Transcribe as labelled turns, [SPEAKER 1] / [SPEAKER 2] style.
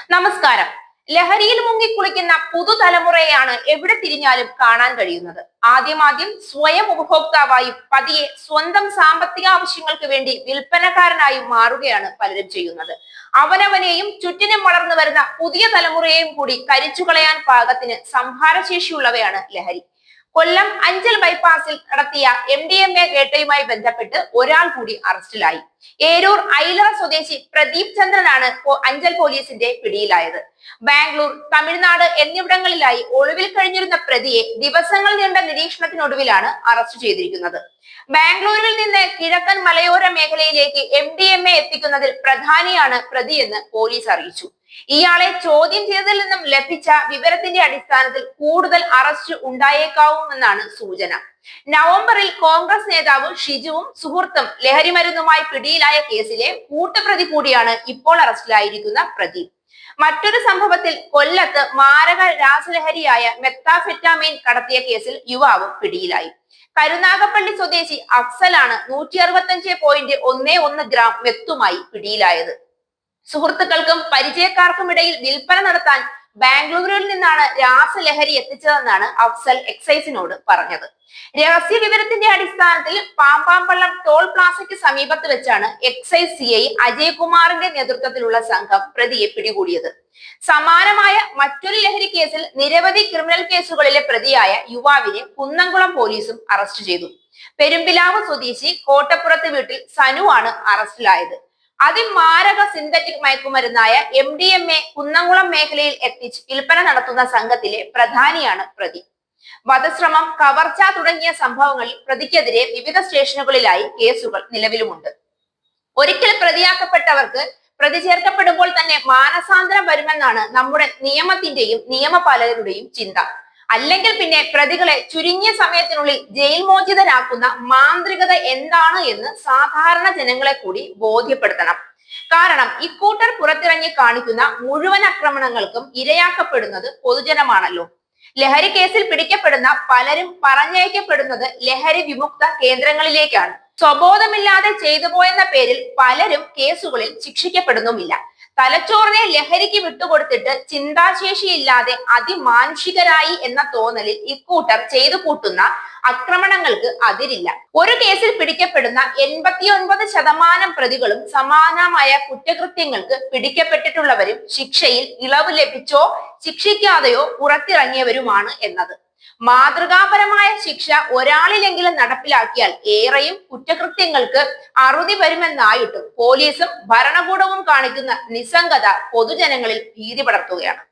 [SPEAKER 1] നമസ്കാരം. ലഹരിയിൽ മുങ്ങിക്കുളിക്കുന്ന പുതുതലമുറയെയാണ് എവിടെ തിരിഞ്ഞാലും കാണാൻ കഴിയുന്നത്. ആദ്യം സ്വയം ഉപഭോക്താവായും പതിയെ സ്വന്തം സാമ്പത്തിക ആവശ്യങ്ങൾക്ക് വേണ്ടി വിൽപ്പനക്കാരനായും മാറുകയാണ് പലരും ചെയ്യുന്നത്. അവനവനെയും ചുറ്റിനും വളർന്നു വരുന്ന പുതിയ തലമുറയെയും കൂടി കരിച്ചുകളയാൻ പാകത്തിന് സംഹാരശേഷിയുള്ളവയാണ് ലഹരി. കൊല്ലം അഞ്ചൽ ബൈപ്പാസിൽ നടത്തിയ MDMA വേട്ടയുമായി ബന്ധപ്പെട്ട് ഒരാൾ കൂടി അറസ്റ്റിലായി. ഏരൂർ ഐലറ സ്വദേശി പ്രദീപ് ചന്ദ്രനാണ് അഞ്ചൽ പോലീസിന്റെ പിടിയിലായത്. ബാംഗ്ലൂർ, തമിഴ്നാട് എന്നിവിടങ്ങളിലായി ഒളിവിൽ കഴിഞ്ഞിരുന്ന പ്രതിയെ ദിവസങ്ങൾ നീണ്ട നിരീക്ഷണത്തിനൊടുവിലാണ് അറസ്റ്റ് ചെയ്തിരിക്കുന്നത്. ബാംഗ്ലൂരിൽ നിന്ന് കിഴക്കൻ മലയോര മേഖലയിലേക്ക് MDMA എത്തിക്കുന്നതിൽ പ്രധാനിയാണ് പ്രതിയെന്ന് പോലീസ് അറിയിച്ചു. ഇയാളെ ചോദ്യം ചെയ്തതിൽ നിന്നും ലഭിച്ച വിവരത്തിന്റെ അടിസ്ഥാനത്തിൽ കൂടുതൽ അറസ്റ്റ് ഉണ്ടായേക്കാവുമെന്നാണ് സൂചന. നവംബറിൽ കോൺഗ്രസ് നേതാവ് ഷിജുവും സുഹൃത്തും ലഹരിമരുന്നുമായി പിടിയിലായ കേസിലെ കൂട്ടുപ്രതി കൂടിയാണ് ഇപ്പോൾ അറസ്റ്റിലായിരിക്കുന്ന പ്രദീപ്. മറ്റൊരു സംഭവത്തിൽ കൊല്ലത്ത് മാരക രാസലഹരിയായ മെത്താഫെറ്റാമൈൻ കടത്തിയ കേസിൽ യുവാവും പിടിയിലായി. കരുനാഗപ്പള്ളി സ്വദേശി അഫ്സലാണ് 165.11 ഗ്രാം മെത്തുമായി പിടിയിലായത്. സുഹൃത്തുക്കൾക്കും പരിചയക്കാർക്കും ഇടയിൽ വിൽപ്പന നടത്താൻ ബാംഗ്ലൂരിൽ നിന്നാണ് രാസലഹരി എത്തിച്ചതെന്നാണ് അഫ്സൽ എക്സൈസിനോട് പറഞ്ഞത്. രഹസ്യ വിവരത്തിന്റെ അടിസ്ഥാനത്തിൽ പാമ്പാമ്പള്ളം ടോൾ പ്ലാസയ്ക്ക് സമീപത്ത് വെച്ചാണ് എക്സൈസ് CI അജയ്കുമാറിന്റെ നേതൃത്വത്തിലുള്ള സംഘം പ്രതിയെ പിടികൂടിയത്. സമാനമായ മറ്റൊരു ലഹരി കേസിൽ നിരവധി ക്രിമിനൽ കേസുകളിലെ പ്രതിയായ യുവാവിനെ കുന്നംകുളം പോലീസും അറസ്റ്റ് ചെയ്തു. പെരുമ്പിലാവ് സ്വദേശി കോട്ടപ്പുറത്ത് വീട്ടിൽ സനു ആണ് അറസ്റ്റിലായത്. അതിമാരക സിന്തറ്റിക് മയക്കുമരുന്നായ MDMA കുന്നംകുളം മേഖലയിൽ എത്തിച്ച് വിൽപ്പന നടത്തുന്ന സംഘത്തിലെ പ്രധാനിയാണ് പ്രതി. വധശ്രമം, കവർച്ച തുടങ്ങിയ സംഭവങ്ങളിൽ പ്രതിക്കെതിരെ വിവിധ സ്റ്റേഷനുകളിലായി കേസുകൾ നിലവിലുമുണ്ട്. ഒരിക്കൽ പ്രതിയാക്കപ്പെട്ടവർക്ക് പ്രതി ചേർക്കപ്പെടുമ്പോൾ തന്നെ മാനസാന്തരം വരുമെന്നാണ് നമ്മുടെ നിയമത്തിന്റെയും നിയമപാലകരുടെയും ചിന്ത. അല്ലെങ്കിൽ പിന്നെ പ്രതികളെ ചുരുങ്ങിയ സമയത്തിനുള്ളിൽ ജയിൽ മോചിതരാക്കുന്ന മാന്ത്രികത എന്താണ് എന്ന് സാധാരണ ജനങ്ങളെ കൂടി ബോധ്യപ്പെടുത്തണം. കാരണം ഇക്കൂട്ടർ പുറത്തിറങ്ങി കാണിക്കുന്ന മുഴുവൻ ആക്രമണങ്ങൾക്കും ഇരയാക്കപ്പെടുന്നത് പൊതുജനമാണല്ലോ. ലഹരി കേസിൽ പിടിക്കപ്പെടുന്ന പലരും പറഞ്ഞയക്കപ്പെടുന്നത് ലഹരി വിമുക്ത കേന്ദ്രങ്ങളിലേക്കാണ്. സ്വബോധമില്ലാതെ ചെയ്തു പോയെന്ന പേരിൽ പലരും കേസുകളിൽ ശിക്ഷിക്കപ്പെടുന്നുമില്ല. തലച്ചോറിനെ ലഹരിക്ക് വിട്ടുകൊടുത്തിട്ട് ചിന്താശേഷിയില്ലാതെ അതിമാനുഷികരായി എന്ന തോന്നലിൽ ഇക്കൂട്ടർ ചെയ്തു കൂട്ടുന്ന ആക്രമണങ്ങൾക്ക് അതിരില്ല. ഒരു കേസിൽ പിടിക്കപ്പെടുന്ന 89% പ്രതികളും സമാനമായ കുറ്റകൃത്യങ്ങൾക്ക് പിടിക്കപ്പെട്ടിട്ടുള്ളവരും ശിക്ഷയിൽ ഇളവ് ലഭിച്ചോ ശിക്ഷിക്കാതെയോ പുറത്തിറങ്ങിയവരുമാണ് എന്നത്. മാതൃകാപരമായ ശിക്ഷ ഒരാളിലെങ്കിലും നടപ്പിലാക്കിയാൽ ഏറെയും കുറ്റകൃത്യങ്ങൾക്ക് അറുതി വരുമെന്നായിട്ടും പോലീസും ഭരണകൂടവും കാണിക്കുന്ന നിസ്സംഗത പൊതുജനങ്ങളിൽ ഭീതി പടർത്തുകയാണ്.